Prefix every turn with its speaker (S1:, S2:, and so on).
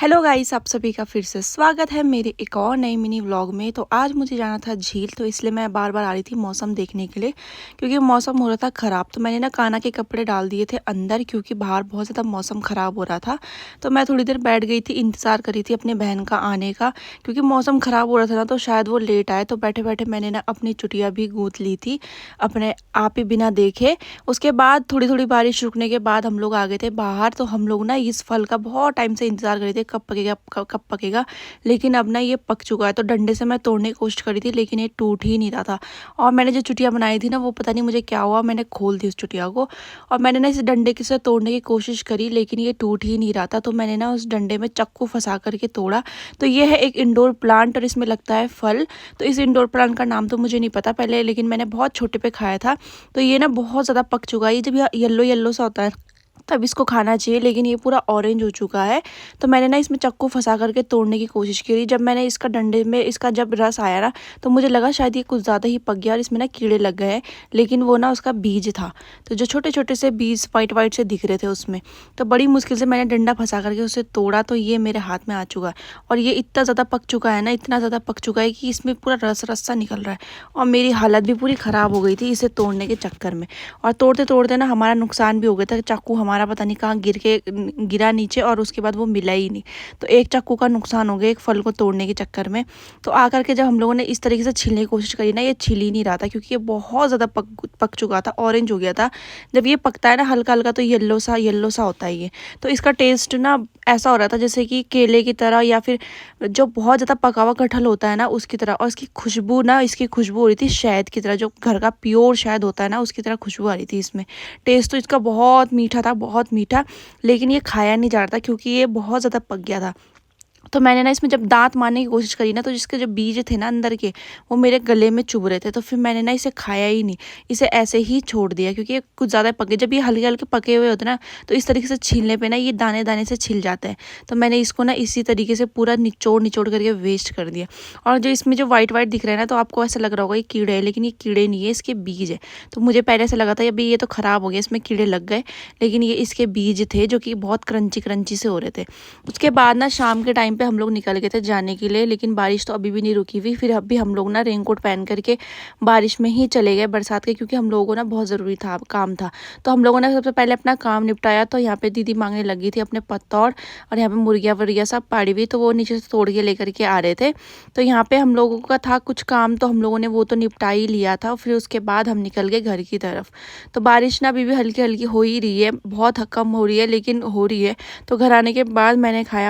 S1: Hello guys, आप सभी का फिर से स्वागत है मेरे एक और नई मिनी व्लॉग में। तो आज मुझे जाना था झील, तो इसलिए मैं बार बार आ रही थी मौसम देखने के लिए, क्योंकि मौसम हो रहा था ख़राब। तो मैंने ना कान्हा के कपड़े डाल दिए थे अंदर, क्योंकि बाहर बहुत ज़्यादा मौसम ख़राब हो रहा था। तो मैं थोड़ी देर बैठ गई थी, इंतज़ार करी थी अपनी बहन का आने का, क्योंकि मौसम ख़राब हो रहा था ना, तो शायद वो लेट आए। तो बैठे बैठे मैंने ना अपनी चुटिया भी गूँथ ली थी अपने आप ही, बिना देखे। उसके बाद थोड़ी थोड़ी बारिश रुकने के बाद हम लोग आ गए थे बाहर। तो हम लोग ना इस फल का बहुत टाइम से इंतज़ार कर रहे थे, कब पकेगा कब पकेगा। लेकिन अब ना ये पक चुका है। तो डंडे से मैं तोड़ने की कोशिश करी थी, लेकिन ये टूट ही नहीं रहा था। और मैंने जो चुटिया बनाई थी ना, वो पता नहीं मुझे क्या हुआ, मैंने खोल दी उस चुटिया को। और मैंने ना इस डंडे से तोड़ने की कोशिश करी, लेकिन ये टूट ही नहीं रहा था। तो मैंने ना उस डंडे में चक्कू फंसा करके तोड़ा। तो ये है एक इंडोर प्लांट, और इसमें लगता है फल। तो इस इंडोर प्लांट का नाम तो मुझे नहीं पता पहले, लेकिन मैंने बहुत छोटे पे खाया था। तो ये ना बहुत ज़्यादा पक चुका है। ये जब येलो येलो सा होता है तब इसको खाना चाहिए, लेकिन ये पूरा ऑरेंज हो चुका है। तो मैंने ना इसमें चक्कू फंसा करके तोड़ने की कोशिश करी। जब मैंने इसका डंडे में इसका जब रस आया ना, तो मुझे लगा शायद ये कुछ ज़्यादा ही पक गया और इसमें ना कीड़े लग गए हैं। लेकिन वो ना उसका बीज था। तो जो छोटे छोटे से बीज वाइट वाइट से दिख रहे थे उसमें, तो बड़ी मुश्किल से मैंने डंडा फंसा करके उसे तोड़ा। तो ये मेरे हाथ में आ चुका है, और ये इतना ज़्यादा पक चुका है ना, इतना ज़्यादा पक चुका है कि इसमें पूरा रस रस सा निकल रहा है। और मेरी हालत भी पूरी ख़राब हो गई थी इसे तोड़ने के चक्कर में। और तोड़ते तोड़ते ना हमारा नुकसान भी हो गया था। चाकू हमारा पता नहीं कहाँ गिरा नीचे, और उसके बाद वो मिला ही नहीं। तो एक चाकू का नुकसान हो गया एक फल को तोड़ने के चक्कर में। तो आकर के जब हम लोगों ने इस तरीके से छीलने की कोशिश करी ना, ये छिल ही नहीं रहा था, क्योंकि ये बहुत ज़्यादा पक चुका था, ऑरेंज हो गया था। जब ये पकता है ना हल्का हल्का, तो येल्लो सा होता है ये। तो इसका टेस्ट ना ऐसा हो रहा था जैसे कि केले की तरह, या फिर जो बहुत ज़्यादा पका हुआ कटहल होता है ना उसकी तरह। और इसकी खुशबू हो रही थी शहद की तरह, जो घर का प्योर शहद होता है ना उसकी तरह खुशबू आ रही थी इसमें। टेस्ट तो इसका बहुत मीठा था, बहुत मीठा। लेकिन ये खाया नहीं जा रहा था, क्योंकि ये बहुत ज़्यादा पक गया था। तो मैंने ना इसमें जब दांत मारने की कोशिश करी ना, तो जिसके जो बीज थे ना अंदर के, वो मेरे गले में चुभ रहे थे। तो फिर मैंने ना इसे खाया ही नहीं, इसे ऐसे ही छोड़ दिया, क्योंकि ये कुछ ज़्यादा पके। जब ये हल्के हल्के पके हुए होते ना, तो इस तरीके से छीलने पे ना ये दाने दाने से छिल जाते हैं। तो मैंने इसको ना इसी तरीके से पूरा निचोड़ निचोड़ करके वेस्ट कर दिया। और जो इसमें जो वाइट वाइट दिख रहा है ना, तो आपको ऐसा लग रहा होगा ये कीड़े है, लेकिन ये कीड़े नहीं है, इसके बीज है। तो मुझे पहले से लगा था अभी ये तो ख़राब हो गया, इसमें कीड़े लग गए, लेकिन ये इसके बीज थे, जो कि बहुत क्रंची क्रंची से हो रहे थे। उसके बाद ना शाम के टाइम पे हम लोग निकल गए थे जाने के लिए, लेकिन बारिश तो अभी भी नहीं रुकी हुई। फिर अभी हम लोग ना रेनकोट पहन करके बारिश में ही चले गए बरसात के, क्योंकि हम लोगों को ना बहुत ज़रूरी था, काम था। तो हम लोगों ने सबसे पहले अपना काम निपटाया। तो यहाँ पे दीदी मांगने लगी थी अपने पत्तौड़, और यहाँ पे मुर्गियाँ वुर्गियाँ सब पाड़ी हुई, तो वो नीचे से तोड़ के लेकर के आ रहे थे। तो यहाँ पे हम लोगों का था कुछ काम, तो हम लोगों ने वो तो निपटा ही लिया था। फिर उसके बाद हम निकल गए घर की तरफ। तो बारिश ना अभी भी हल्की हल्की हो ही रही है, बहुत कम हो रही है, लेकिन हो रही है। तो घर आने के बाद मैंने खाया